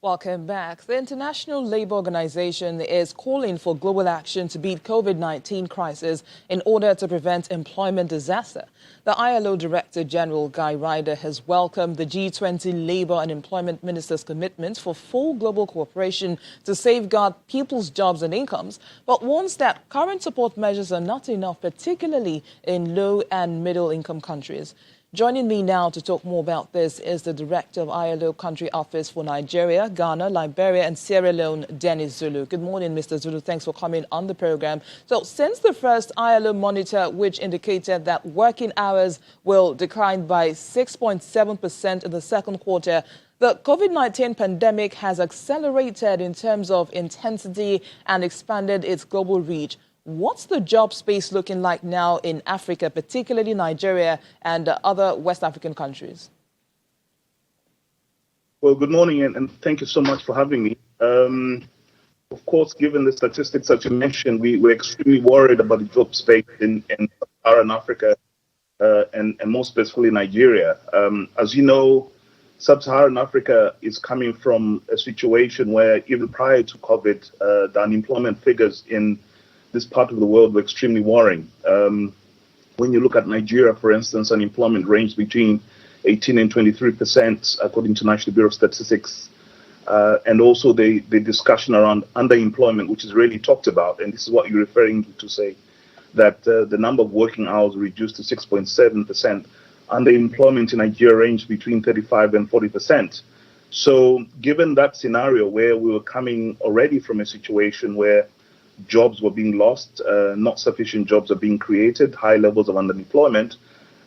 Welcome back. The International Labour Organization is calling for global action to beat COVID-19 crisis in order to prevent employment disaster. The ILO Director General Guy Ryder has welcomed the G20 Labour and Employment Ministers' commitment for full global cooperation to safeguard people's jobs and incomes, but warns that current support measures are not enough, particularly in low and middle income countries. Joining me now to talk more about this is the Director of ILO Country Office for Nigeria, Ghana, Liberia and Sierra Leone, Dennis Zulu. Good morning, Mr. Zulu. Thanks for coming on the program. So since the first ILO monitor, which indicated that working hours will decline by 6.7% in the second quarter, the COVID-19 pandemic has accelerated in terms of intensity and expanded its global reach. What's the job space looking like now in Africa, particularly Nigeria and other West African countries? Well, good morning, and thank you so much for having me. Of course, given the statistics that you mentioned, we're extremely worried about the job space in Sub-Saharan Africa and more specifically Nigeria. As you know, Sub-Saharan Africa is coming from a situation where even prior to COVID, the unemployment figures in this part of the world were extremely worrying. When you look at Nigeria, for instance, unemployment ranged between 18 and 23%, according to National Bureau of Statistics, and also the discussion around underemployment, which is really talked about, and this is what you're referring to say, that the number of working hours reduced to 6.7%. Underemployment in Nigeria ranged between 35 and 40%. So given that scenario where we were coming already from a situation where jobs were being lost, not sufficient jobs are being created, high levels of underemployment.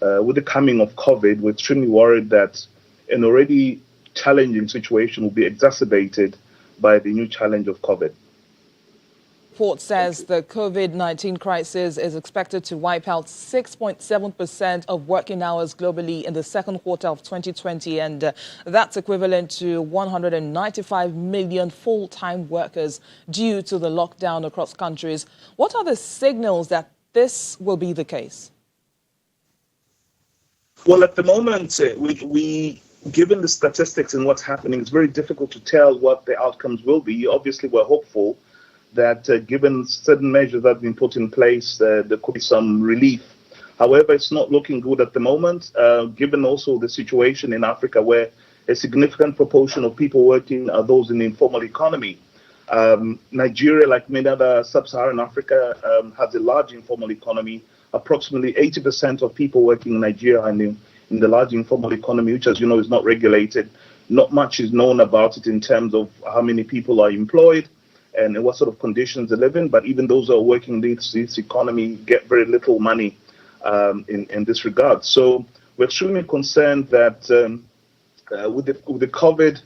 With the coming of COVID, we're extremely worried that an already challenging situation will be exacerbated by the new challenge of COVID. The report says the COVID-19 crisis is expected to wipe out 6.7% of working hours globally in the second quarter of 2020, and that's equivalent to 195 million full-time workers due to the lockdown across countries. What are the signals that this will be the case? Well, at the moment, we given the statistics and what's happening, it's very difficult to tell what the outcomes will be. Obviously, we're hopeful that given certain measures that have been put in place, there could be some relief. However, it's not looking good at the moment, given also the situation in Africa where a significant proportion of people working are those in the informal economy. Nigeria, like many other sub-Saharan Africa, has a large informal economy. Approximately 80% of people working in Nigeria are in the large informal economy, which, as you know, is not regulated. Not much is known about it in terms of how many people are employed and in what sort of conditions they live in, but even those who are working in this economy get very little money in this regard. So we're extremely concerned that with the COVID,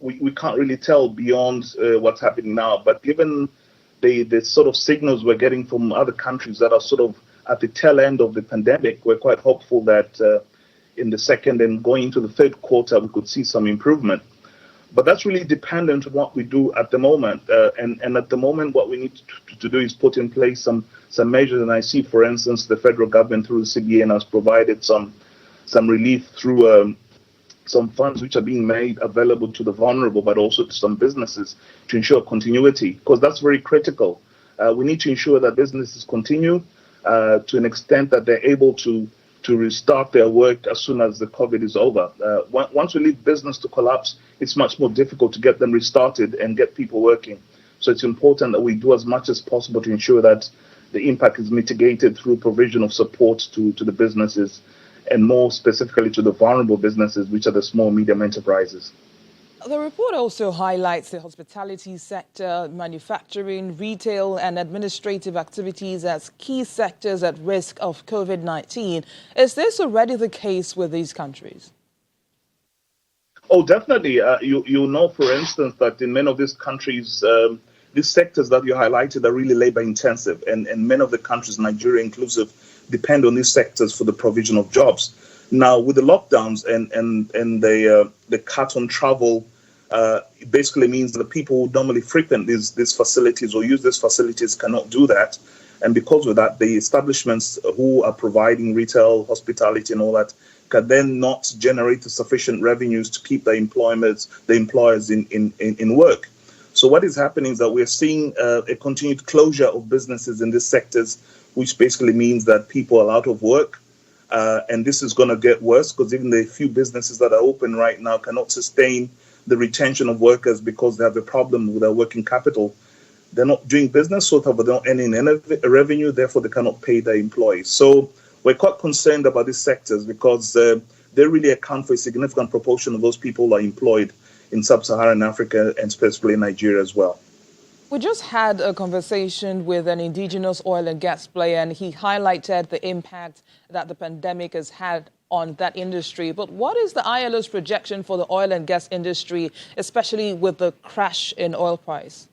we can't really tell beyond what's happening now. But given the sort of signals we're getting from other countries that are sort of at the tail end of the pandemic, we're quite hopeful that in the second and going into the third quarter, we could see some improvement. But that's really dependent on what we do at the moment. And at the moment, what we need to do is put in place some measures. And I see, for instance, the federal government through the CBN has provided some relief through some funds which are being made available to the vulnerable, but also to some businesses to ensure continuity, because that's very critical. We need to ensure that businesses continue to an extent that they're able to restart their work as soon as the COVID is over. Once we leave business to collapse, it's much more difficult to get them restarted and get people working. So it's important that we do as much as possible to ensure that the impact is mitigated through provision of support to the businesses, and more specifically to the vulnerable businesses, which are the small, medium enterprises. The report also highlights the hospitality sector, manufacturing, retail and administrative activities as key sectors at risk of COVID-19. Is this already the case with these countries? Oh, definitely. You know, for instance, that in many of these countries, these sectors that you highlighted are really labor intensive, and many of the countries, Nigeria inclusive, depend on these sectors for the provision of jobs. Now, with the lockdowns and the cut on travel, it basically means that the people who normally frequent these facilities or use these facilities cannot do that. And because of that, the establishments who are providing retail, hospitality, and all that can then not generate the sufficient revenues to keep the employers in work. So what is happening is that we're seeing a continued closure of businesses in these sectors, which basically means that people are out of work. And this is going to get worse because even the few businesses that are open right now cannot sustain the retention of workers because they have a problem with their working capital. They're not doing business, so they're not earning any revenue, therefore they cannot pay their employees. So we're quite concerned about these sectors because they really account for a significant proportion of those people who are employed in sub-Saharan Africa and specifically Nigeria as well. We just had a conversation with an indigenous oil and gas player, and he highlighted the impact that the pandemic has had on that industry. But what is the ILO's projection for the oil and gas industry, especially with the crash in oil price?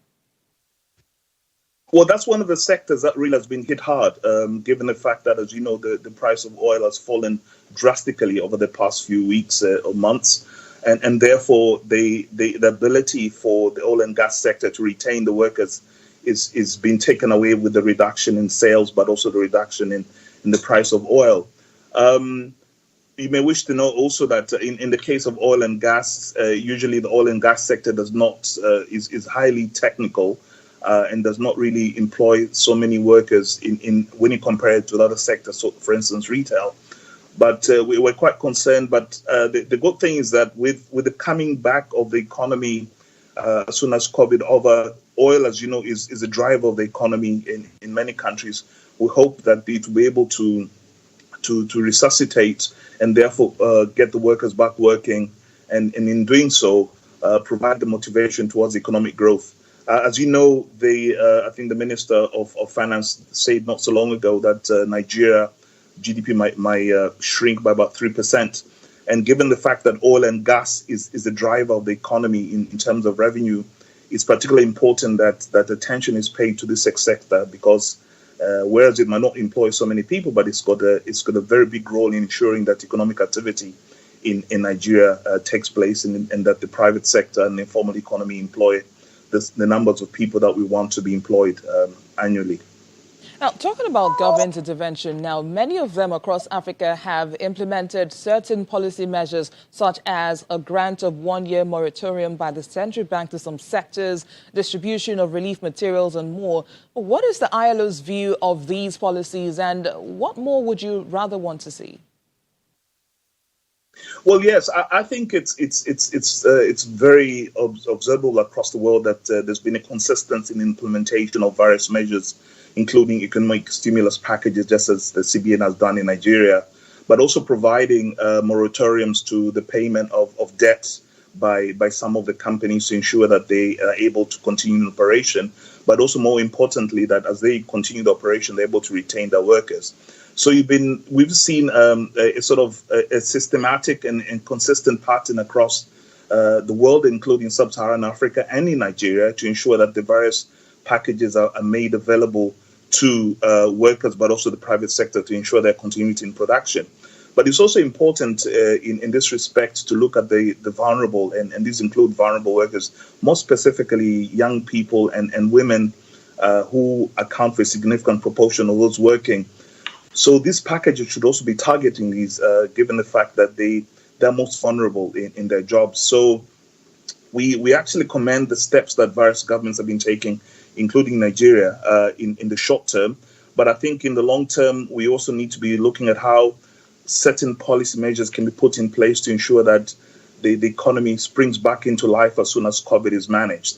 Well, that's one of the sectors that really has been hit hard, given the fact that, as you know, the price of oil has fallen drastically over the past few weeks or months. And therefore, the ability for the oil and gas sector to retain the workers is being taken away with the reduction in sales, but also the reduction in the price of oil. You may wish to know also that in the case of oil and gas, usually the oil and gas sector is highly technical and does not really employ so many workers when you compare it to other sectors, so for instance, retail. But we were quite concerned. But the good thing is that with the coming back of the economy as soon as COVID over, oil, as you know, is a driver of the economy in many countries. We hope that it will be able to resuscitate and therefore get the workers back working, and in doing so, provide the motivation towards economic growth. As you know, I think the Minister of Finance said not so long ago that Nigeria GDP might shrink by about 3%. And given the fact that oil and gas is a driver of the economy in terms of revenue, it's particularly important that attention is paid to this sector because whereas it might not employ so many people, but it's got a very big role in ensuring that economic activity in Nigeria takes place and that the private sector and the informal economy employ the numbers of people that we want to be employed annually. Now, talking about government intervention, now many of them across Africa have implemented certain policy measures, such as a grant of one-year moratorium by the central bank to some sectors, distribution of relief materials and more. But what is the ILO's view of these policies, and what more would you rather want to see? Well, yes, I think it's very observable across the world that there's been a consistency in implementation of various measures, including economic stimulus packages, just as the CBN has done in Nigeria, but also providing moratoriums to the payment of debt by some of the companies to ensure that they are able to continue operation, but also more importantly, that as they continue the operation, they're able to retain their workers. So we've seen a sort of a systematic and consistent pattern across the world, including sub-Saharan Africa and in Nigeria, to ensure that the various packages are made available to workers, but also the private sector to ensure their continuity in production. But it's also important in this respect to look at the vulnerable, and these include vulnerable workers, more specifically young people and women who account for a significant proportion of those working. So these packages should also be targeting these, given the fact that they're most vulnerable in their jobs. So we actually commend the steps that various governments have been taking, including Nigeria, in the short term. But I think in the long term, we also need to be looking at how certain policy measures can be put in place to ensure that the economy springs back into life as soon as COVID is managed.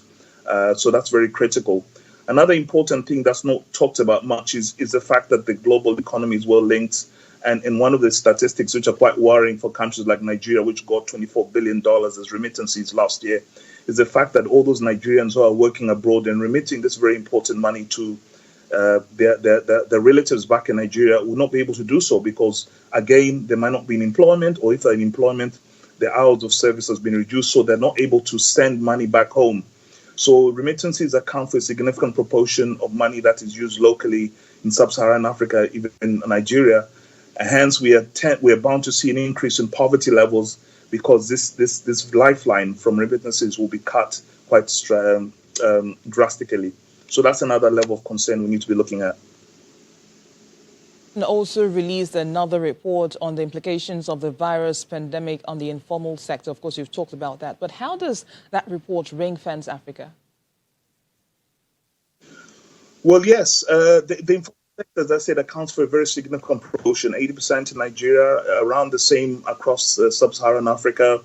So that's very critical. Another important thing that's not talked about much is the fact that the global economy is well linked. And one of the statistics which are quite worrying for countries like Nigeria, which got $24 billion as remittances last year, is the fact that all those Nigerians who are working abroad and remitting this very important money to their relatives back in Nigeria will not be able to do so because, again, they might not be in employment, or if they're in employment, the hours of service has been reduced, so they're not able to send money back home. So remittances account for a significant proportion of money that is used locally in sub-Saharan Africa, even in Nigeria. And hence, we are bound to see an increase in poverty levels because this lifeline from remittances will be cut quite drastically. So that's another level of concern we need to be looking at. And also released another report on the implications of the virus pandemic on the informal sector. Of course, you've talked about that. But how does that report ring-fence Africa? Well, yes, the informal sector, as I said, accounts for a very significant proportion, 80% in Nigeria, around the same across sub-Saharan Africa.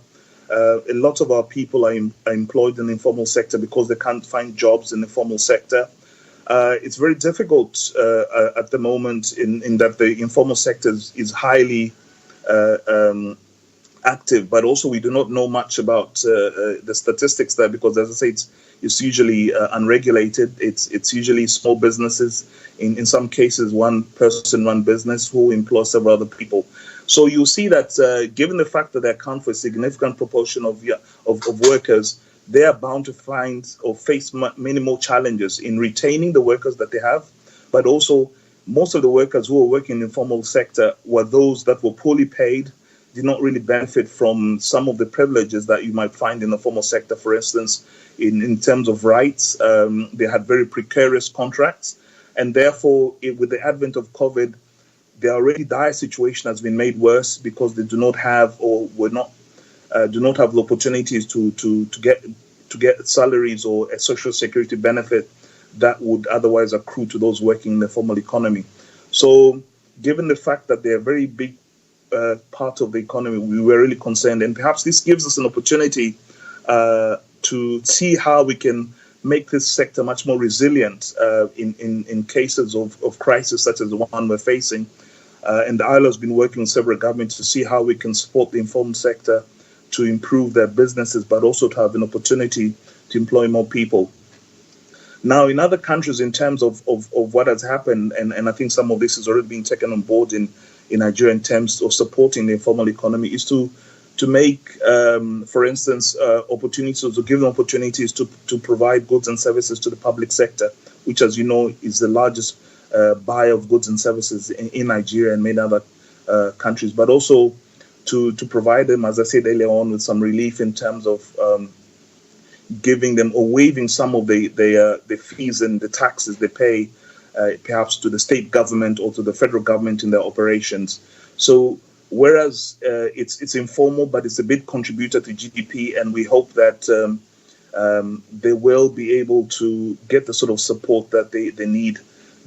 A lot of our people are employed in the informal sector because they can't find jobs in the formal sector. It's very difficult at the moment in that the informal sector is highly active, but also we do not know much about the statistics there because, as I say, it's usually unregulated. It's usually small businesses. In some cases, one person run business who employs several other people. So you see that given the fact that they account for a significant proportion of workers, they are bound to find or face many more challenges in retaining the workers that they have, but also most of the workers who are working in the informal sector were those that were poorly paid, did not really benefit from some of the privileges that you might find in the formal sector. For instance, in terms of rights, they had very precarious contracts, and therefore, with the advent of COVID, their already dire situation has been made worse because they do not have or do not have the opportunities to get salaries or a social security benefit that would otherwise accrue to those working in the formal economy. So, given the fact that they're a very big part of the economy, we were really concerned, and perhaps this gives us an opportunity to see how we can make this sector much more resilient in cases of crisis such as the one we're facing. And the ILO has been working with several governments to see how we can support the informal sector to improve their businesses, but also to have an opportunity to employ more people. Now, in other countries, in terms of what has happened, and I think some of this has already been taken on board in Nigeria in terms of supporting the informal economy, is to make, for instance, opportunities, to give them opportunities to provide goods and services to the public sector, which, as you know, is the largest buyer of goods and services in Nigeria and many other countries, but also to provide them, as I said earlier on, with some relief in terms of giving them or waiving some of the fees and the taxes they pay, perhaps to the state government or to the federal government in their operations. So whereas it's informal, but it's a big contributor to GDP, and we hope that they will be able to get the sort of support that they need,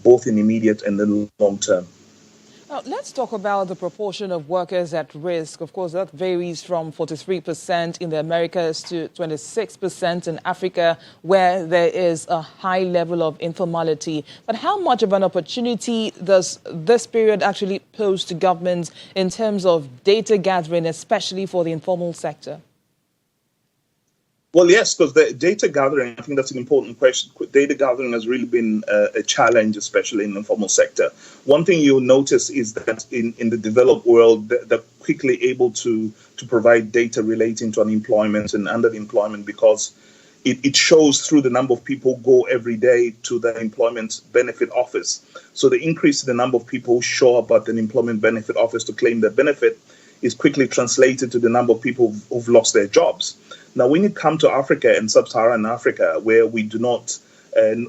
both in immediate and the long term. Now, let's talk about the proportion of workers at risk. Of course, that varies from 43% in the Americas to 26% in Africa, where there is a high level of informality. But how much of an opportunity does this period actually pose to governments in terms of data gathering, especially for the informal sector? Well, yes, because the data gathering, I think that's an important question. Data gathering has really been a challenge, especially in the informal sector. One thing you'll notice is that in the developed world, they're quickly able to provide data relating to unemployment and underemployment because it shows through the number of people who go every day to the employment benefit office. So the increase in the number of people who show up at the employment benefit office to claim their benefit is quickly translated to the number of people who've lost their jobs. Now, when you come to Africa and sub-Saharan Africa, where we do not,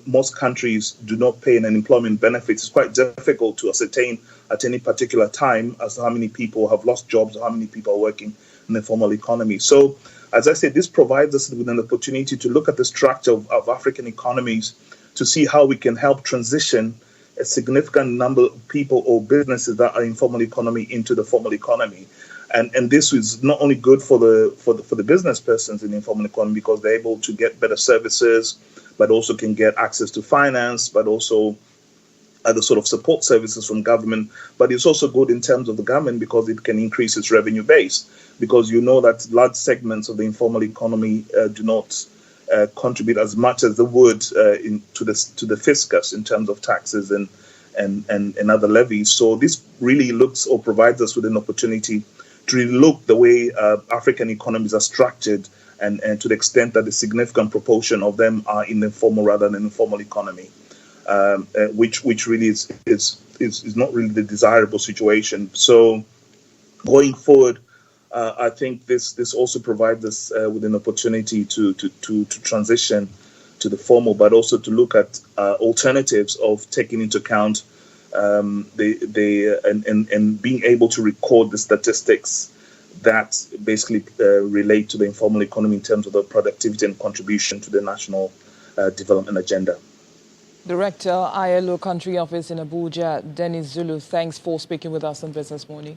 most countries do not pay an unemployment benefit, it's quite difficult to ascertain at any particular time as to how many people have lost jobs or how many people are working in the formal economy. So, as I said, this provides us with an opportunity to look at the structure of African economies to see how we can help transition a significant number of people or businesses that are in formal economy into the formal economy. And this is not only good for the business persons in the informal economy because they're able to get better services, but also can get access to finance, but also other sort of support services from government. But it's also good in terms of the government because it can increase its revenue base. Because you know that large segments of the informal economy do not contribute as much as they would to the fiscus in terms of taxes and other levies. So this really looks or provides us with an opportunity to really look the way African economies are structured and to the extent that a significant proportion of them are in the formal rather than informal economy, which really is not really the desirable situation. So going forward, I think this also provides us with an opportunity to transition to the formal, but also to look at alternatives of taking into account and being able to record the statistics that basically relate to the informal economy in terms of the productivity and contribution to the national development agenda. Director, ILO Country Office in Abuja, Dennis Zulu, thanks for speaking with us on Business Morning.